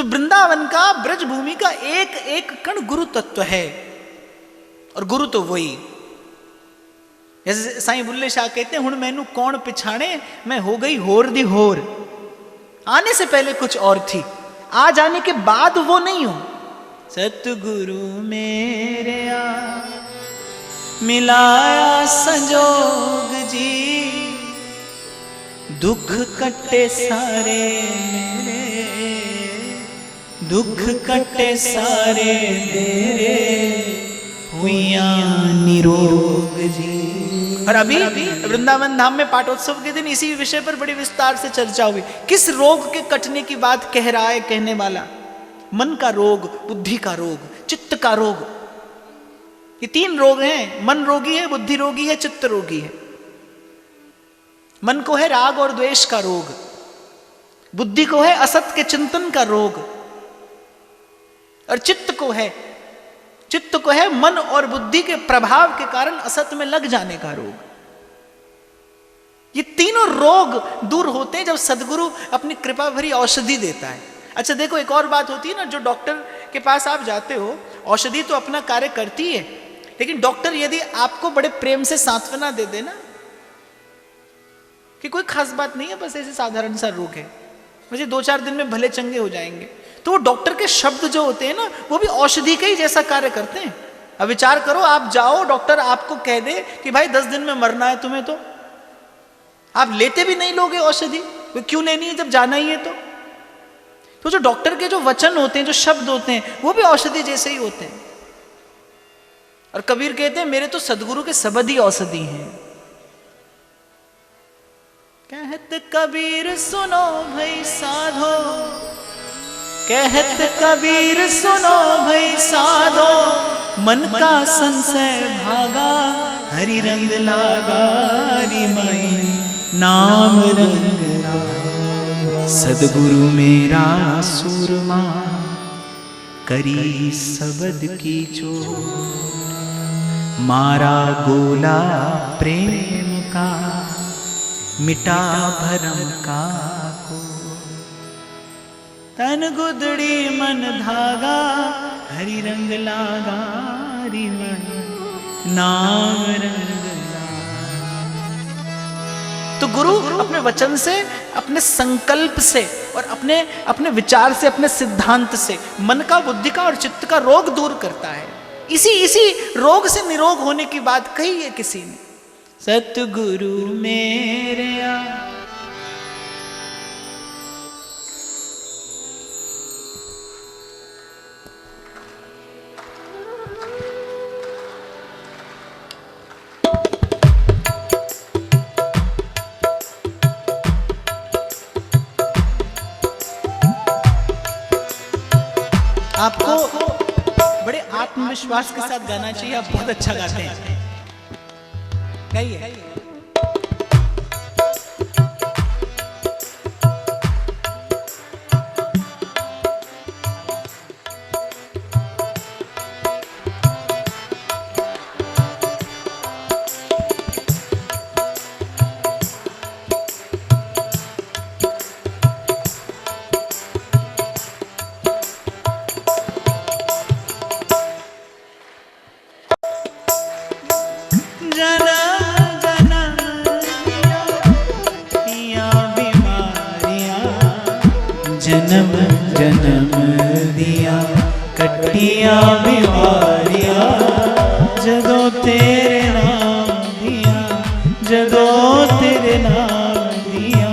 तो वृंदावन का, ब्रज भूमि का एक एक कण गुरु तत्व है, और गुरु तो वही। जैसे साईं बुल्ले शाह कहते हैं, हुण मैनू कौन पिछाणे, मैं हो गई होर दी होर। आने से पहले कुछ और थी, आ जाने के बाद वो नहीं हो। सतगुरु मेरे आ मिलाया संजोग जी, दुख कट्टे सारे मेरे, दुख कट्टे सारे मेरे, हुइया निरोग जी। और अभी वृंदावन धाम में पाठोत्सव के दिन इसी विषय पर बड़ी विस्तार से चर्चा हुई। किस रोग के कटने की बात कह रहा है कहने वाला? मन का रोग, बुद्धि का रोग, चित्त का रोग। ये तीन रोग हैं, मन रोगी है, बुद्धि रोगी है, चित्त रोगी है। मन को है राग और द्वेष का रोग, बुद्धि को है असत के चिंतन का रोग, और चित्त को है मन और बुद्धि के प्रभाव के कारण असत में लग जाने का रोग। ये तीनों रोग दूर होते हैं जब सदगुरु अपनी कृपा भरी औषधि देता है। अच्छा देखो, एक और बात होती है ना, जो डॉक्टर के पास आप जाते हो, औषधि तो अपना कार्य करती है, लेकिन डॉक्टर यदि आपको बड़े प्रेम से सांत्वना दे देना कि कोई खास बात नहीं है, बस ऐसे साधारण सा रोग है, मुझे 2-4 दिन में भले चंगे हो जाएंगे, तो वो डॉक्टर के शब्द जो होते हैं ना, वो भी औषधि का ही जैसा कार्य करते हैं। अब विचार करो, आप जाओ, डॉक्टर आपको कह दे कि भाई 10 दिन में मरना है तुम्हें, तो आप लेते भी नहीं लोगे औषधि। क्यों लेनी है जब जाना ही है? तो जो डॉक्टर के जो वचन होते हैं, जो शब्द होते हैं, वो भी औषधि जैसे ही होते हैं। और कबीर कहते हैं, मेरे तो सदगुरु के शब्द ही औषधि हैं। कहत कबीर सुनो भाई साधो, कहत कबीर सुनो भाई साधो, मन का संशय भागा, हरि रंग लागा री माई, नाम रंग लागा। सदगुरु मेरा सूरमा, करी शब्द की चोट, मारा गोला प्रेम का, मिटा भरम का को। तन गुदड़ी मन धागा, हरि रंग लागा री मन, नाम रंग लागा। तो गुरु अपने वचन से, अपने संकल्प से, और अपने विचार से, अपने सिद्धांत से मन का, बुद्धि का और चित्त का रोग दूर करता है। इसी रोग से निरोग होने की बात कही है किसी ने। सतगुरु मेरे आ। आपको बड़े आत्मविश्वास के साथ गाना चाहिए, आप बहुत अच्छा गाते हैं। गाइए। जन्म जन्म दिया कटिया बीमारियां, जदों तेरे नाम दिया, जदों तेरे नाम दिया,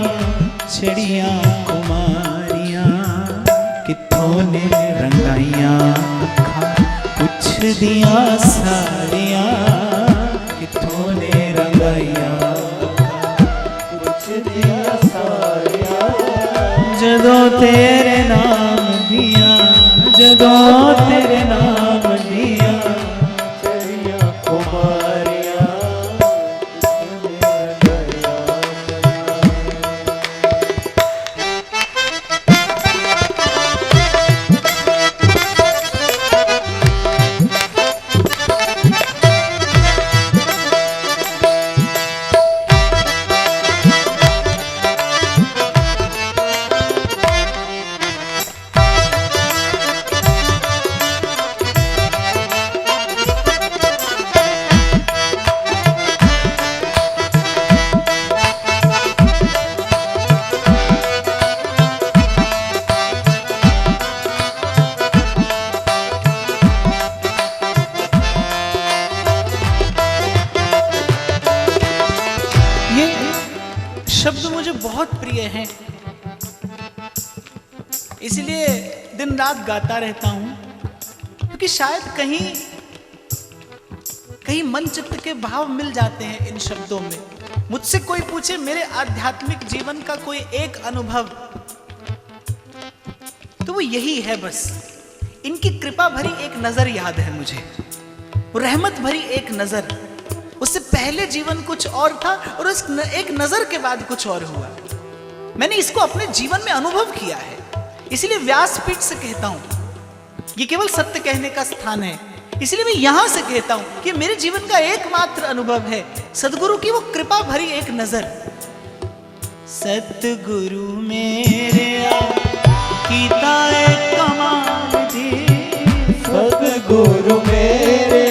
छड़िया कुमारियां कित्थों ने रंगाइयां अखां, पुछ दिया साड़ियां कित्थों ने रंगाइयां अखां, पुछ दिया साड़ियां, जदों तेरे नाम दिया, जदों तेरे नाम दिया, छड़िया कुमारियां। हैं, इसलिए दिन रात गाता रहता हूं, क्योंकि शायद कहीं कहीं मन चित्त के भाव मिल जाते हैं इन शब्दों में। मुझसे कोई पूछे मेरे आध्यात्मिक जीवन का कोई एक अनुभव, तो वो यही है बस। इनकी कृपा भरी एक नजर याद है मुझे, वो रहमत भरी एक नजर। उससे पहले जीवन कुछ और था और उस एक नजर के बाद कुछ और हुआ। मैंने इसको अपने जीवन में अनुभव किया है, इसलिए व्यासपीठ से कहता हूं, ये केवल सत्य कहने का स्थान है, इसलिए मैं यहां से कहता हूं कि मेरे जीवन का एकमात्र अनुभव है सदगुरु की वो कृपा भरी एक नजर। सतगुरु मेरे कीता एक कमाल दी, सतगुरु मेरे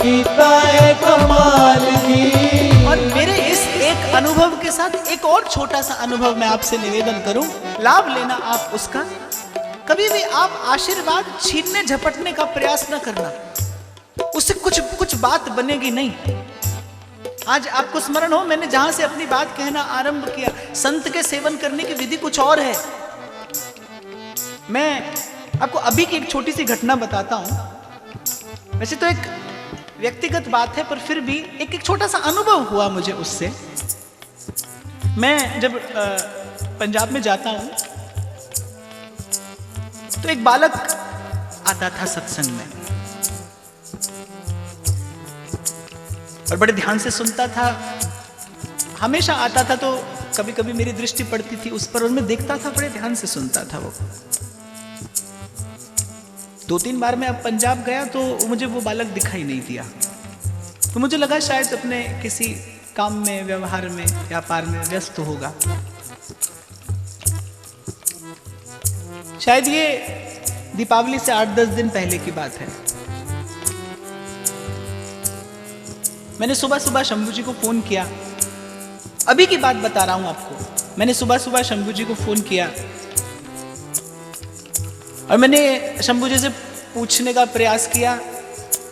कीता एक कमाल दी। और मेरे इस एक अनुभव के साथ एक और छोटा सा अनुभव मैं आपसे निवेदन करूं, लाभ लेना आप उसका। कभी भी आप आशीर्वाद छीनने झपटने का प्रयास न करना, उससे कुछ बात बनेगी नहीं। आज आपको स्मरण हो, मैंने जहां से अपनी बात कहना आरंभ किया, संत के सेवन करने की विधि कुछ और है। मैं आपको अभी की एक छोटी सी घटना बताता हूं। वैसे तो एक व्यक्तिगत बात है, पर फिर भी एक छोटा सा अनुभव हुआ मुझे उससे। मैं जब पंजाब में जाता हूं तो एक बालक आता था सत्संग में और बड़े ध्यान से सुनता था। हमेशा आता था तो कभी कभी मेरी दृष्टि पड़ती थी उस पर और मैं देखता था, बड़े ध्यान से सुनता था वो। 2-3 बार मैं अब पंजाब गया तो मुझे वो बालक दिखाई नहीं दिया, तो मुझे लगा शायद अपने किसी काम में, व्यवहार में, व्यापार में व्यस्त होगा। शायद ये दीपावली से 8-10 दिन पहले की बात है। मैंने सुबह सुबह शंभू जी को फोन किया, अभी की बात बता रहा हूं आपको। मैंने सुबह सुबह शंभू जी को फोन किया और मैंने शंभू जी से पूछने का प्रयास किया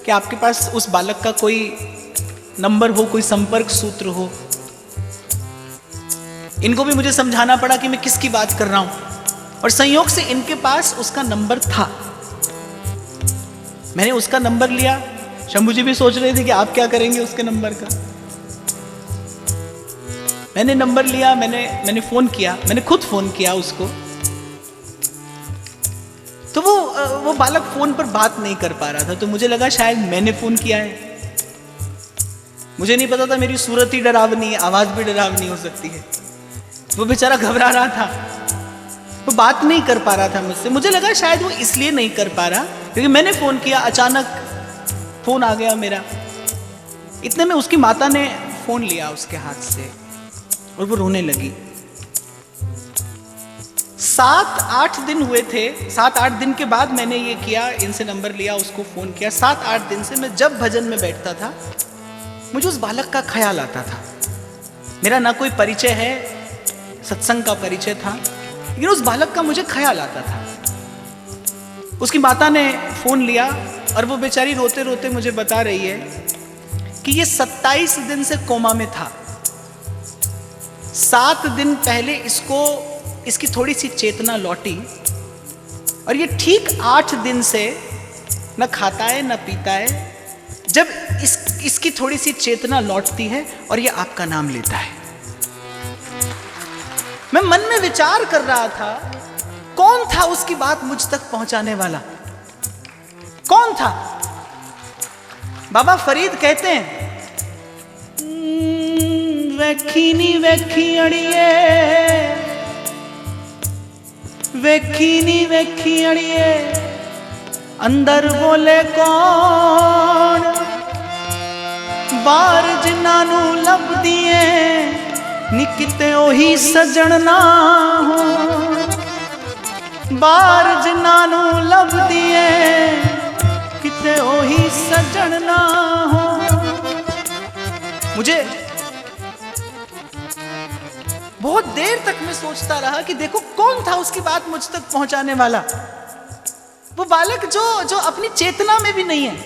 कि आपके पास उस बालक का कोई नंबर हो, कोई संपर्क सूत्र हो। इनको भी मुझे समझाना पड़ा कि मैं किसकी बात कर रहा हूं, और संयोग से इनके पास उसका नंबर था। मैंने उसका नंबर लिया। शंभू जी भी सोच रहे थे कि आप क्या करेंगे उसके नंबर का। मैंने नंबर लिया, मैंने फोन किया, मैंने खुद फोन किया उसको। तो वो बालक फोन पर बात नहीं कर पा रहा था, तो मुझे लगा शायद मैंने फोन किया है। मुझे नहीं पता था मेरी सूरत ही डरावनी है, आवाज भी डरावनी हो सकती है। वो बेचारा घबरा रहा था, वो बात नहीं कर पा रहा था मुझसे। मुझे लगा शायद वो इसलिए नहीं कर पा रहा क्योंकि मैंने फोन किया, अचानक फोन आ गया मेरा। इतने में उसकी माता ने फोन लिया उसके हाथ से और वो रोने लगी। 7-8 दिन हुए थे। 7-8 दिन के बाद मैंने ये किया, इनसे नंबर लिया, उसको फोन किया। 7-8 दिन से मैं जब भजन में बैठता था मुझे उस बालक का ख्याल आता था। मेरा ना कोई परिचय है, सत्संग का परिचय था, लेकिन उस बालक का मुझे ख्याल आता था। उसकी माता ने फोन लिया और वो बेचारी रोते रोते मुझे बता रही है कि ये 27 दिन से कोमा में था। 7 दिन पहले इसकी थोड़ी सी चेतना लौटी और ये ठीक 8 दिन से न खाता है न पीता है। जब इसकी थोड़ी सी चेतना लौटती है और ये आपका नाम लेता है। मैं मन में विचार कर रहा था, कौन था उसकी बात मुझ तक पहुंचाने वाला? कौन था? बाबा फरीद कहते हैं, वेखी नी वेखी अड़िए, वेखी नी वेखी अड़िए, अंदर बोले कौन, बार जिन्ना नू लब दिए नी किते ओही सजन ना हो, बार जिन्ना नू लब दिए किते ओही सजन ना हो। मुझे बहुत देर तक मैं सोचता रहा कि देखो कौन था उसकी बात मुझ तक पहुंचाने वाला। वो बालक जो अपनी चेतना में भी नहीं है,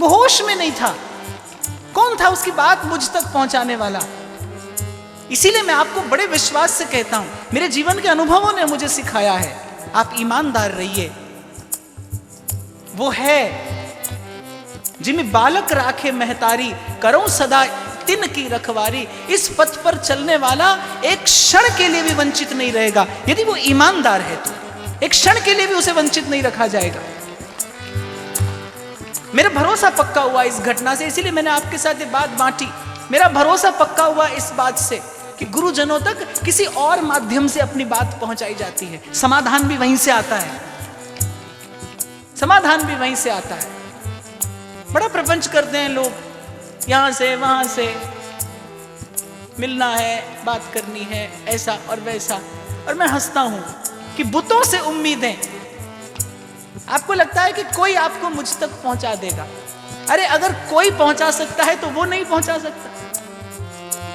वो होश में नहीं था। कौन था उसकी बात मुझ तक पहुंचाने वाला? इसीलिए मैं आपको बड़े विश्वास से कहता हूं, मेरे जीवन के अनुभवों ने मुझे सिखाया है, आप ईमानदार रहिए। वो है जिमि बालक राखे महतारी, करो सदा तिन की रखवारी। इस पथ पर चलने वाला एक क्षण के लिए भी वंचित नहीं रहेगा। यदि वो ईमानदार है तो एक क्षण के लिए भी उसे वंचित नहीं रखा जाएगा। मेरा भरोसा पक्का हुआ इस घटना से, इसीलिए मैंने आपके साथ ये बात बांटी। मेरा भरोसा पक्का हुआ इस बात से कि गुरुजनों तक किसी और माध्यम से अपनी बात पहुंचाई जाती है। समाधान भी वहीं से आता है, समाधान भी वहीं से आता है। बड़ा प्रपंच करते हैं लोग, यहां से वहां से मिलना है, बात करनी है, ऐसा और वैसा। और मैं हंसता हूं कि बुतों से उम्मीदें, आपको लगता है कि कोई आपको मुझ तक पहुंचा देगा। अरे अगर कोई पहुंचा सकता है तो वो नहीं पहुंचा सकता।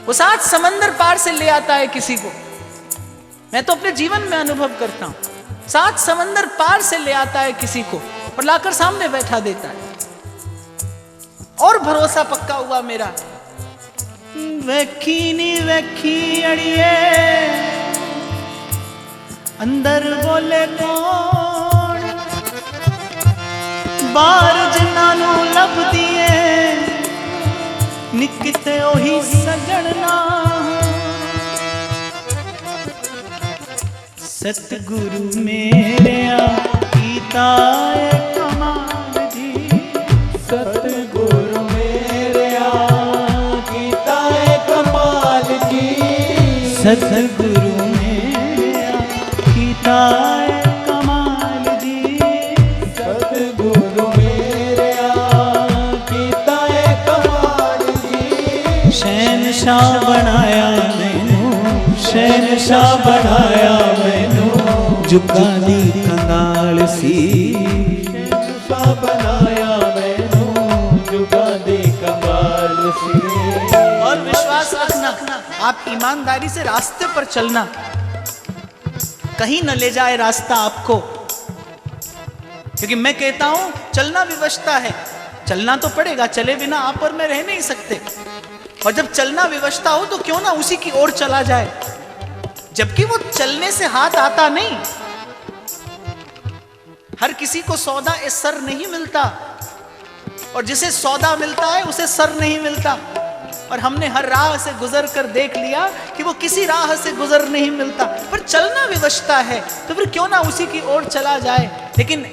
वो 7 समंदर पार से ले आता है किसी को। मैं तो अपने जीवन में अनुभव करता हूं, 7 समंदर पार से ले आता है किसी को और लाकर सामने बैठा देता है। और भरोसा पक्का हुआ मेरा, वैखी नी वैखी अड़िए अंदर बोले कौन, बार जिन्हां लब दिए निकते ओही सजणना। सतगुरु मेरेया कीता है कमाल जी, सतगुरु मेरेया कीता है कमाल जी, सतगुरु मेरेया कीता है कमाल जी, सतगुरु मेरेया कीता है कमाल जी। शहनशाह बनाया मैनू, शहनशाह बनाया मैनू, जुगा दी कंगाल सी। शहनशाह बनाया मैनू, जुगा दी कंगाल सी। और विश्वास रखना, आप ईमानदारी से रास्ते पर चलना, कहीं न ले जाए रास्ता आपको। क्योंकि मैं कहता हूं चलना विवशता है, चलना तो पड़ेगा, चले बिना आप और मैं रह नहीं सकते। और जब चलना विवशता हो तो क्यों ना उसी की ओर चला जाए, जबकि वो चलने से हाथ आता नहीं। हर किसी को सौदा ए सर नहीं मिलता, और जिसे सौदा मिलता है उसे सर नहीं मिलता। और हमने हर राह से गुजर कर देख लिया कि वो किसी राह से गुजर नहीं मिलता। पर चलना विवशता है तो फिर क्यों ना उसी की ओर चला जाए। लेकिन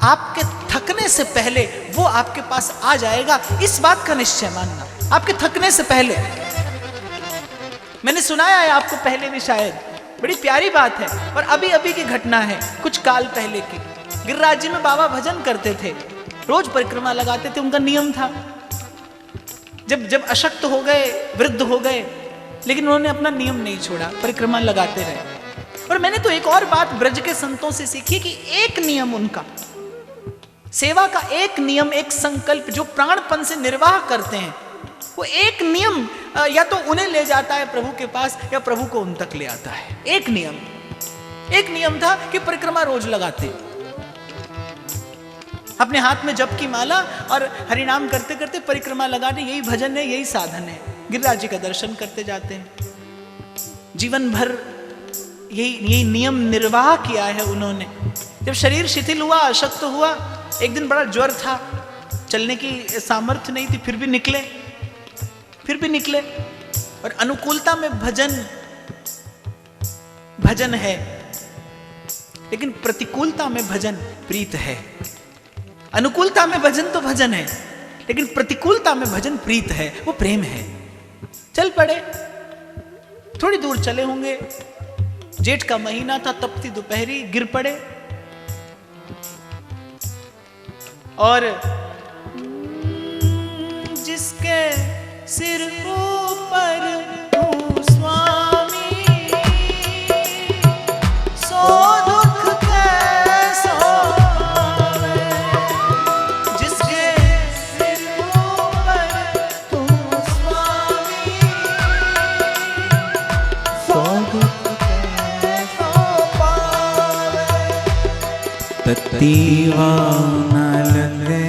आपके थकने से पहले वो आपके पास आ जाएगा, इस बात का निश्चय मानना। आपके थकने से पहले, मैंने सुनाया है आपको पहले भी शायद, बड़ी प्यारी बात है और अभी अभी की घटना है, कुछ काल पहले की। गिरिराज जी में बाबा भजन करते थे, रोज परिक्रमा लगाते थे, उनका नियम था। जब अशक्त हो गए, वृद्ध हो गए, लेकिन उन्होंने अपना नियम नहीं छोड़ा, परिक्रमा लगाते रहे। और मैंने तो एक और बात ब्रज के संतों से सीखी कि एक नियम उनका, सेवा का एक नियम, एक संकल्प जो प्राणपन से निर्वाह करते हैं, वो एक नियम या तो उन्हें ले जाता है प्रभु के पास या प्रभु को उन तक ले आता है। एक नियम था कि परिक्रमा रोज लगाते, अपने हाथ में जप की माला और हरिनाम करते करते परिक्रमा लगाने, यही भजन है, यही साधन है। गिरिराज जी का दर्शन करते जाते हैं, जीवन भर यही नियम निर्वाह किया है उन्होंने। जब शरीर शिथिल हुआ, अशक्त हुआ, एक दिन बड़ा ज्वर था, चलने की सामर्थ्य नहीं थी, फिर भी निकले। और अनुकूलता में भजन है, लेकिन प्रतिकूलता में भजन प्रीत है। अनुकूलता में भजन तो भजन है, लेकिन प्रतिकूलता में भजन प्रीत है, वो प्रेम है। चल पड़े, थोड़ी दूर चले होंगे, जेठ का महीना था, तपती दोपहरी, गिर पड़े और जिसके सिर ऊपर तू स्वामी, सो दुख कैसो आवे। जिसके सिर ऊपर तू स्वामी, सो दुख कैसो पावे। तत्तीवा न लगे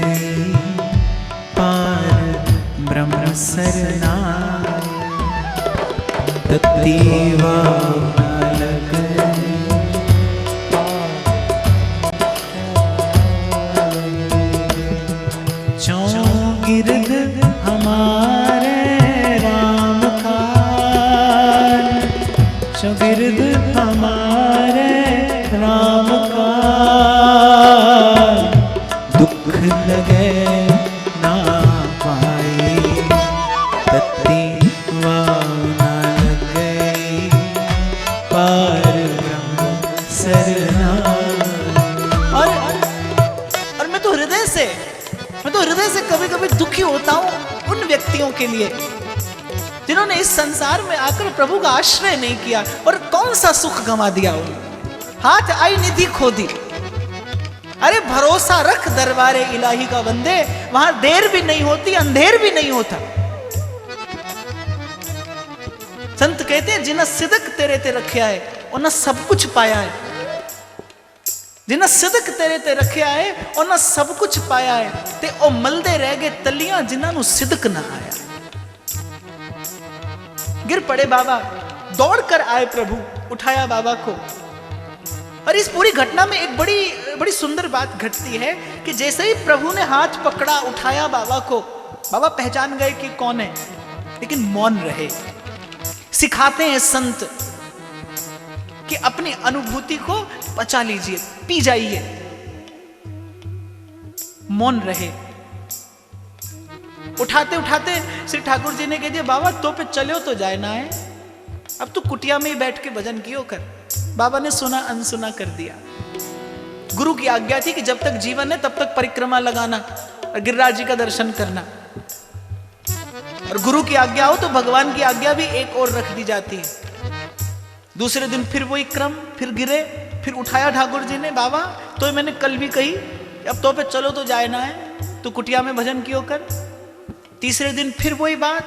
पार ब्रह्म सरनाय, तत्ती वाव ना लगे। चौगिर्द हमारे राम का, चौगिर्द हमारे राम का, दुख लगे ना पाई, तत्ती वाव ना लगे, पार ब्रह्म सरना। और मैं तो हृदय से कभी कभी दुखी होता हूँ उन व्यक्तियों के लिए जिन्होंने इस संसार में आकर प्रभु का आश्रय नहीं किया और कौन सा सुख गंवा दिया उन्होंने। हाथ आई निधि खो दी। अरे भरोसा रख दरबारे इलाही का बंदे, वहां देर भी नहीं होती, अंधेर भी नहीं होता। संत कहते हैं जिन्हें सिदक तेरे ते रखा है उन्हें सब कुछ पाया है। जिन्हें सिदक तेरे ते रखा है उन्हें सब कुछ पाया है, ते ओ मलदे रह गए तलियां जिन्होंने सिदक ना आया। गिर पड़े बाबा, दौड़ कर आए प्रभु, उठाया बाबा को। और इस पूरी घटना में एक बड़ी सुंदर बात घटती है कि जैसे ही प्रभु ने हाथ पकड़ा, उठाया बाबा को, बाबा पहचान गए कि कौन है, लेकिन मौन रहे। सिखाते हैं संत कि अपनी अनुभूति को पचा लीजिए, पी जाइए, मौन रहे। उठाते उठाते श्री ठाकुर जी ने कह दिया, बाबा तो पे चलो तो जाए ना है, अब तू कुटिया में ही बैठ के भजन कियो कर। बाबा ने सुना अनसुना कर दिया। गुरु की आज्ञा थी कि जब तक जीवन है तब तक परिक्रमा लगाना और गिरिराज जी का दर्शन करना। और गुरु की आज्ञा हो तो भगवान की आज्ञा भी एक और रख दी जाती है। दूसरे दिन फिर वही क्रम, फिर गिरे, फिर उठाया ठाकुर जी ने। बाबा तो मैंने कल भी कही, अब तो पे चलो तो जाए ना है, तो कुटिया में भजन क्यों कर। तीसरे दिन फिर वही बात,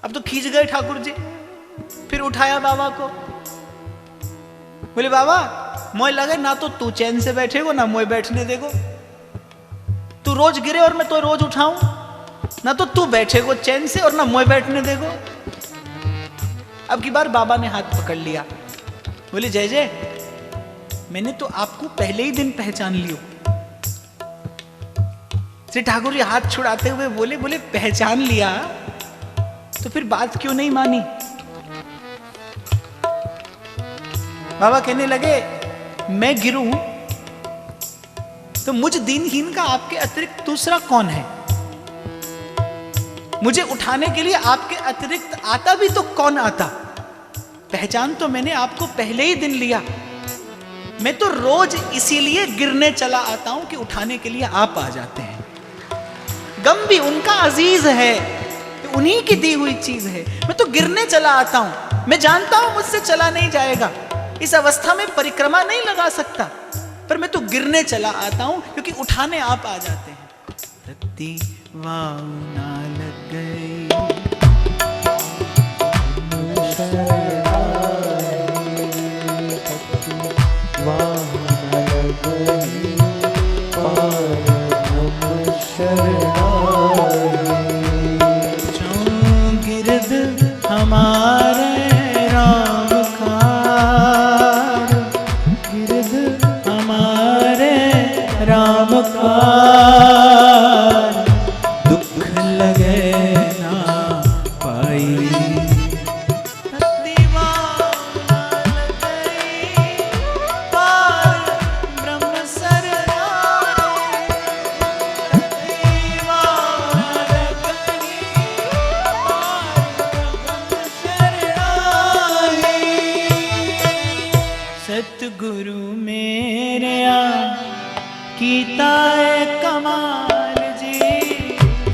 अब तो खींच गए ठाकुर जी। फिर उठाया बाबा को, बोले बाबा मोय लगे ना तो तू चैन से बैठेगो ना मोय बैठने देगो। तू रोज गिरे और मैं तो रोज उठाऊं, ना तो तू बैठेगो चैन से और ना मोय बैठने देगो। अब की बार बाबा ने हाथ पकड़ लिया, बोले जय जय, मैंने तो आपको पहले ही दिन पहचान लियो। श्री ठाकुर जी हाथ छुड़ाते हुए बोले पहचान लिया तो फिर बात क्यों नहीं मानी। बाबा कहने लगे, मैं गिरूं तो मुझ दीनहीन का आपके अतिरिक्त दूसरा कौन है। मुझे उठाने के लिए आपके अतिरिक्त आता भी तो कौन आता। पहचान तो मैंने आपको पहले ही दिन लिया। मैं तो रोज इसीलिए गिरने चला आता हूं कि उठाने के लिए आप आ जाते हैं। गम भी उनका अजीज है, उन्हीं की दी हुई चीज है। मैं तो गिरने चला आता हूं, मैं जानता हूं मुझसे चला नहीं जाएगा, इस अवस्था में परिक्रमा नहीं लगा सकता, पर मैं तो गिरने चला आता हूं क्योंकि उठाने आप आ जाते हैं। तत्ती वाव ना लग गई, वाव ना लग गई, पार ब्रह्म शरणाई। चौगिर्द हमारे राम का, गिरद हमारे राम का, दुख लगे ना पाई, सतगुरु मेरे कीता है कमाल जी।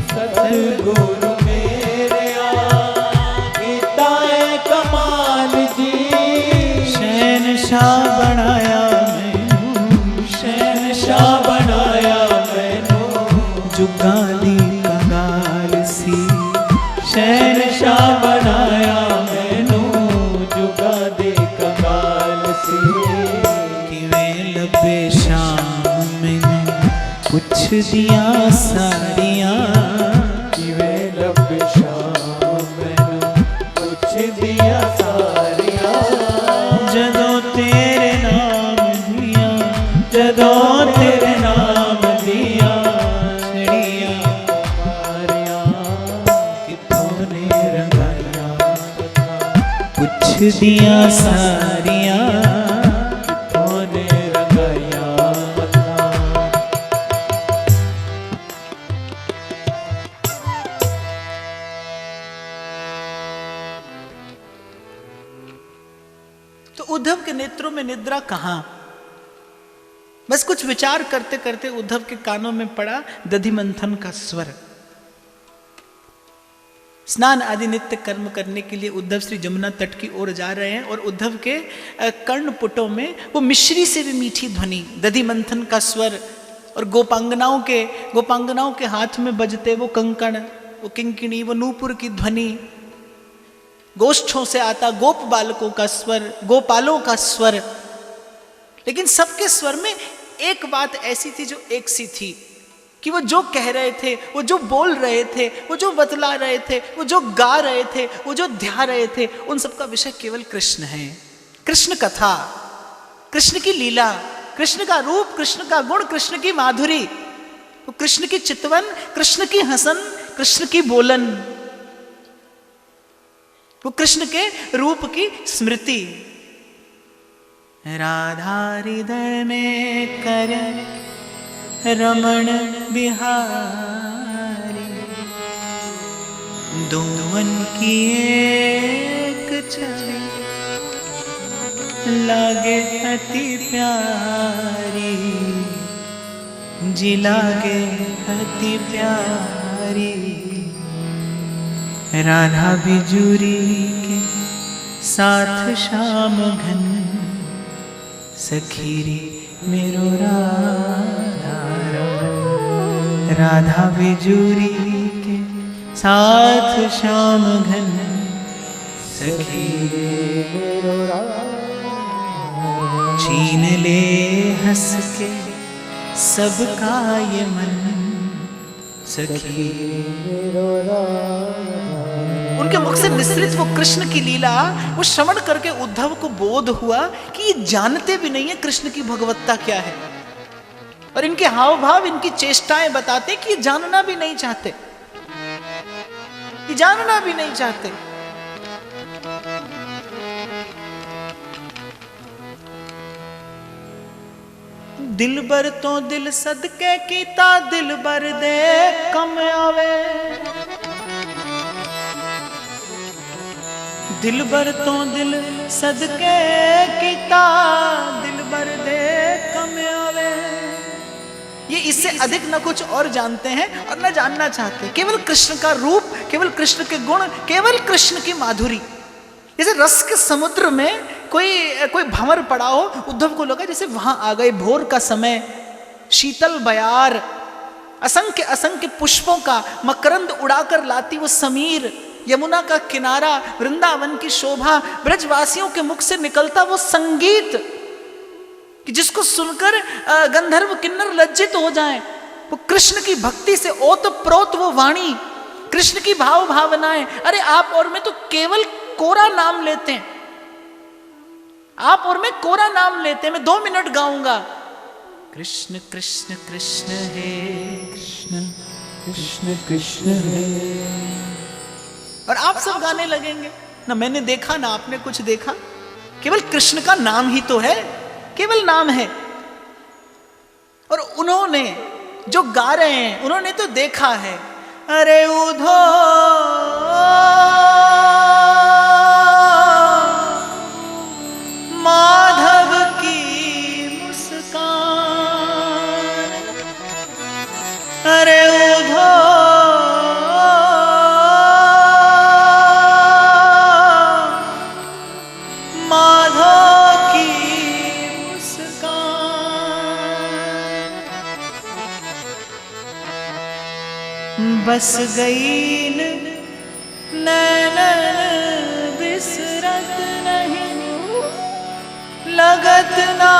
सतगुरु मेरे कीता है कमाल जी। शहनशाह बनाया मैनू, शहनशाह बनाया मैनू, जुगां दी कंगाल सी। शहनशाह बनाया मैनू, जुगां दी कंगाल सी। किवें लबे शाम मैनू कुछ दिया साड़ियां, किवें लबे शाम मैनू कुछ दिया दिया सारियां तूने रंगाया अल्लाह। तो उद्धव के नेत्रों में निद्रा कहां? बस कुछ विचार करते करते उद्धव के कानों में पड़ा दधि मंथन का स्वर। स्नान आदि नित्य कर्म करने के लिए उद्धव श्री जमुना तट की ओर जा रहे हैं और उद्धव के कर्णपुटों में वो मिश्री से भी मीठी ध्वनि, दधि मंथन का स्वर, और गोपांगनाओं के हाथ में बजते वो कंकण, वो किंकिणी, वो नूपुर की ध्वनि, गोष्ठों से आता गोप बालकों का स्वर, गोपालों का स्वर। लेकिन सबके स्वर में एक बात ऐसी थी जो एक सी थी कि वो जो कह रहे थे, वो जो बोल रहे थे, वो जो बतला रहे थे, वो जो गा रहे थे, वो जो ध्या रहे थे, उन सबका विषय केवल कृष्ण है। कृष्ण कथा, कृष्ण की लीला, कृष्ण का रूप, कृष्ण का गुण, कृष्ण की माधुरी, वो कृष्ण की चितवन, कृष्ण की हसन, कृष्ण की बोलन, वो कृष्ण के रूप की स्मृति। राधा हृदय में कर रमण बिहारी, दोवन की एक छवि लागे अति प्यारी, जी लागे अति प्यारी। राधा बिजुरी के साथ शाम घन, सखी रे मेरो राधा रमन। राधा बिजुरी के साथ शाम घन, सखी रे मेरो राधा। छीन ले हंस के सबका ये मन, सखी रे मेरो राधा। उनके मुख से निसृत वो कृष्ण की लीला, वो श्रवण करके उद्धव को बोध हुआ कि ये जानते भी नहीं है कृष्ण की भगवत्ता क्या है, और इनके हाव भाव, इनकी चेष्टाएं बताते कि ये जानना भी नहीं चाहते, ये जानना भी नहीं चाहते। दिलबर तो दिल सदके कीता, दिलबर दे कम आवे। दिलबर तो दिल सदके कीता, दिलबर दे कम आवे। ये इससे अधिक न कुछ और जानते हैं और न जानना चाहते, केवल कृष्ण का रूप, केवल कृष्ण के गुण, केवल कृष्ण की माधुरी। जैसे रस के समुद्र में कोई भंवर पड़ा हो, उद्धव को लगा जैसे वहां आ गए। भोर का समय, शीतल बयार, असंख्य असंख्य पुष्पों का मकरंद उड़ाकर लाती वो समीर, यमुना का किनारा, वृंदावन की शोभा, ब्रजवासियों के मुख से निकलता वो संगीत कि जिसको सुनकर गंधर्व किन्नर लज्जित हो जाएं। वो कृष्ण की भक्ति से ओतप्रोत वो वाणी, कृष्ण की भाव भावनाएं। अरे आप और मैं तो केवल कोरा नाम लेते हैं, आप और मैं कोरा नाम लेते हैं। मैं 2 मिनट गाऊंगा, कृष्ण कृष्ण कृष्ण है, कृष्ण कृष्ण कृष्ण है, और आप सब गाने लगेंगे। ना मैंने देखा ना आपने कुछ देखा, केवल कृष्ण का नाम ही तो है, केवल नाम है। और उन्होंने जो गा रहे हैं, उन्होंने तो देखा है। अरे उधो माधव की मुस्कान, अरे उधो बस गई नैनन बिसरत नहीं, लगत ना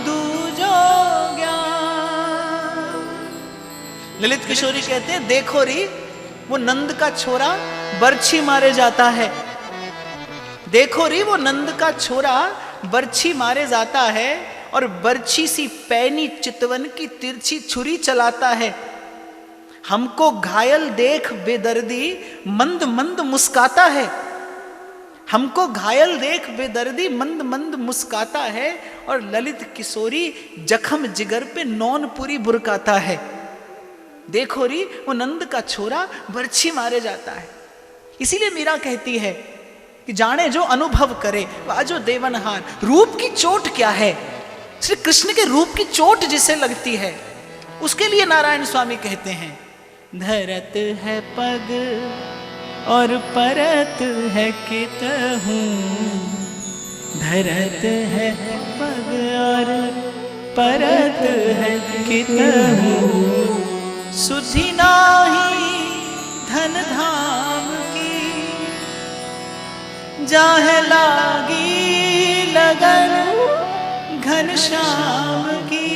दूजो ज्ञान। ललित किशोरी कहते हैं, देखो री वो नंद का छोरा बरछी मारे जाता है, देखो री वो नंद का छोरा बरछी मारे जाता है, और बरछी सी पैनी चितवन की तिरछी छुरी चलाता है। हमको घायल देख बेदर्दी मंद मंद मुस्काता है, हमको घायल देख बेदर्दी मंद मंद मुस्काता है, और ललित किशोरी जख्म जिगर पे नौनपुरी बुरकाता है। देखो री वो नंद का छोरा बरछी मारे जाता है। इसीलिए मीरा कहती है कि जाने जो अनुभव करे वाजो देवनहार। रूप की चोट क्या है? श्री कृष्ण के रूप की चोट जिसे लगती है उसके लिए नारायण स्वामी कहते हैं, धरत है पग और परत है कितहूं, धरत है पग और परत है कितहूं, सुधि नाही धन धाम की, जाहे लागी लगन घनश्याम की,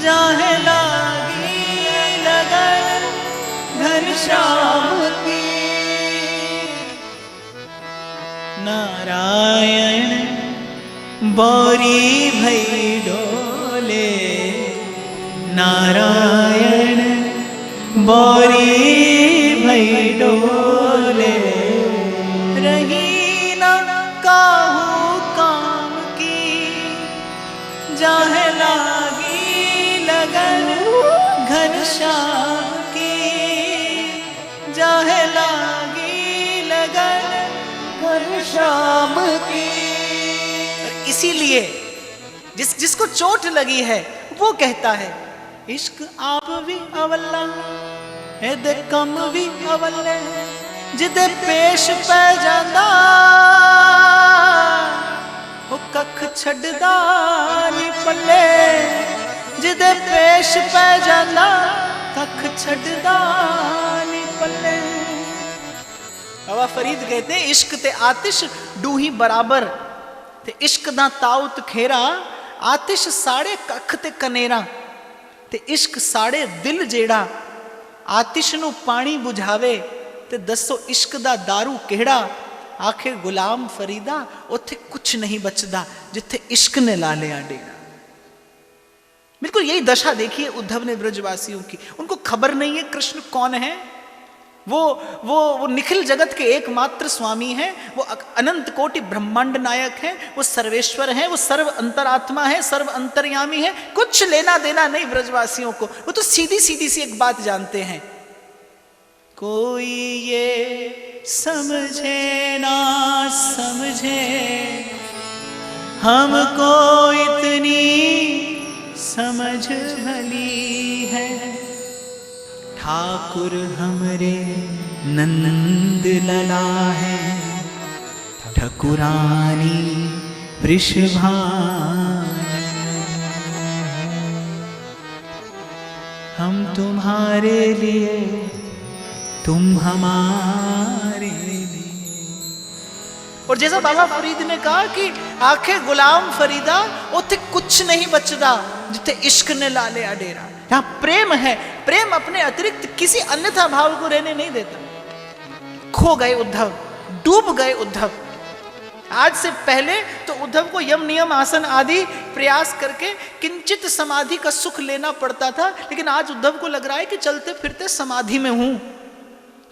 जाहे लागी लगन घनश्याम की। नारायण बौरी भई डोले, नारायण बौरी भई डोले, रही न काहू काम की, जाहे लागी लगन घनश्याम की, जाहे लागी लगन घनश्याम की। इसीलिए जिसको चोट लगी है वो कहता है, इश्क आप भी अवल्ला एदे कम भी अवल्ले, जिदे पेश पै जांदा वो कख छड़दा नी पल्ले, जिदे पेश पै जांदा कख छड़दा नी पल्ले। बाबा फरीद कहते हैं, इश्क ते आतिश डूही बराबर, ते इश्क दा ताउत खेरा, आतिश साड़े कख ते कनेरा, ते इश्क साड़े दिल जेड़ा, आतिश नू पानी बुझावे, ते दसो इश्क दा दारू केड़ा, आखे गुलाम फरीदा उत्थे कुछ नहीं बचदा जिथे इश्क ने ला लिया डेरा। बिल्कुल यही दशा देखिए उद्धव ने ब्रजवासियों की। उनको खबर नहीं है कृष्ण कौन है। वो निखिल जगत के एकमात्र स्वामी हैं, वो अनंत कोटि ब्रह्मांड नायक हैं, वो सर्वेश्वर हैं, वो सर्व अंतरात्मा है, सर्व अंतर्यामी है। कुछ लेना देना नहीं ब्रजवासियों को। वो तो सीधी सीधी सी एक बात जानते हैं, कोई ये समझे ना समझे हमको इतनी समझ भली है, ठाकुर हमरे नंद लला है, ठकुरानी वृषभान, हम तुम्हारे लिए तुम हमारे लिए। और जैसा बाबा फरीद ने कहा कि आखे गुलाम फरीदा उथे कुछ नहीं बचदा जिथे इश्क ने ला लिया डेरा। यहाँ प्रेम है, प्रेम अपने अतिरिक्त किसी अन्यथा भाव को रहने नहीं देता। खो गए उद्धव, डूब गए उद्धव। आज से पहले तो उद्धव को यम नियम आसन आदि प्रयास करके किंचित समाधि का सुख लेना पड़ता था, लेकिन आज उद्धव को लग रहा है कि चलते फिरते समाधि में हूं।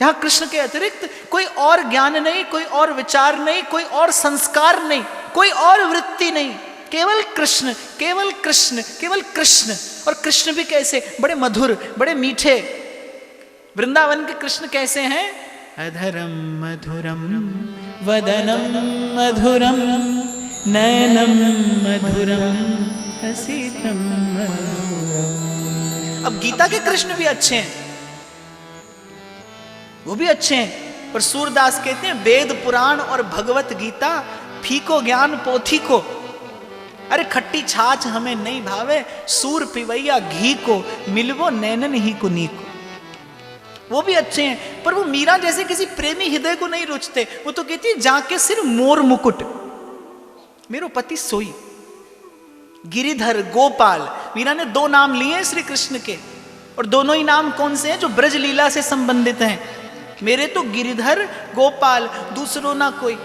यहां कृष्ण के अतिरिक्त कोई और ज्ञान नहीं, कोई और विचार नहीं, कोई और संस्कार नहीं, कोई और वृत्ति नहीं, केवल कृष्ण, केवल कृष्ण, केवल कृष्ण। और कृष्ण भी कैसे, बड़े मधुर, बड़े मीठे। वृंदावन के कृष्ण कैसे हैं? अधरम मधुरम वदनम मधुरम नयनम मधुरम हसितम मधुरम। अब गीता के कृष्ण भी अच्छे हैं, वो भी अच्छे हैं, पर सूरदास कहते हैं वेद पुराण और भगवत गीता फीको ज्ञान पोथी को। अरे खट्टी छाछ हमें नहीं भावे, सूर पिवैया घी को, मिलवो नैनन ही कुनी को। वो भी अच्छे हैं, पर वो मीरा जैसे किसी प्रेमी हृदय को नहीं रुचते। वो तो कहती है जाके सिर्फ मोर मुकुट मेरो पति सोई। गिरिधर गोपाल, मीरा ने दो नाम लिए श्री कृष्ण के, और दोनों ही नाम कौन से हैं? जो ब्रज लीला से संबंधित हैं। मेरे तो गिरिधर गोपाल, दूसरों ना कोई।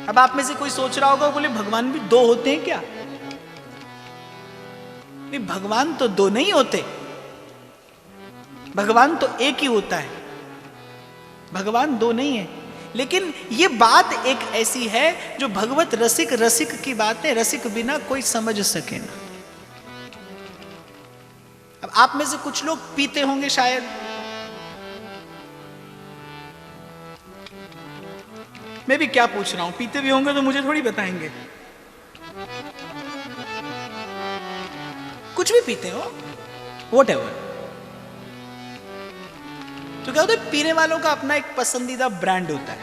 अब आप में से कोई सोच रहा होगा, बोले भगवान भी दो होते हैं क्या? नहीं, भगवान तो दो नहीं होते, भगवान तो एक ही होता है। भगवान दो नहीं है, लेकिन ये बात एक ऐसी है जो भगवत रसिक रसिक की बात है, रसिक बिना कोई समझ सके ना। अब आप में से कुछ लोग पीते होंगे शायद, मैं भी क्या पूछ रहा हूं, पीते भी होंगे तो मुझे थोड़ी बताएंगे। कुछ भी पीते हो, व्हाटएवर। तो क्या होता है, पीने वालों का अपना एक पसंदीदा ब्रांड होता है।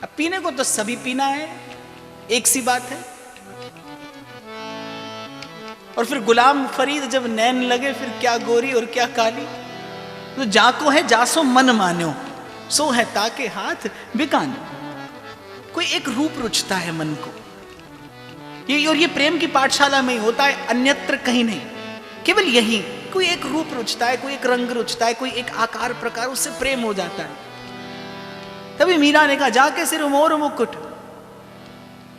अब पीने को तो सभी पीना है, एक सी बात है। और फिर गुलाम फरीद जब नैन लगे, फिर क्या गोरी और क्या काली। तो जाको है जासो मन मान्यो, सो है ताके हाथ बिकानो। कोई एक रूप रुचता है मन को, और ये प्रेम की पाठशाला में ही होता है, अन्यत्र कहीं नहीं। केवल यही कोई एक रूप रुचता है, कोई एक रंग रुचता है, कोई एक आकार प्रकार, उससे प्रेम हो जाता है। तभी मीरा ने कहा जाके सिर मोर मुकुट।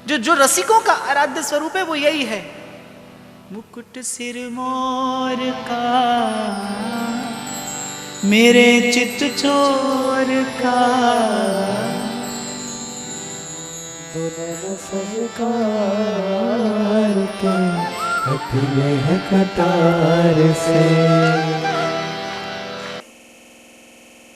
जो रसिकों का आराध्य स्वरूप है वो यही है, मुकुट सिर मोर का मेरे चित चोर का, तूने संस्कार के कटले है कटार से।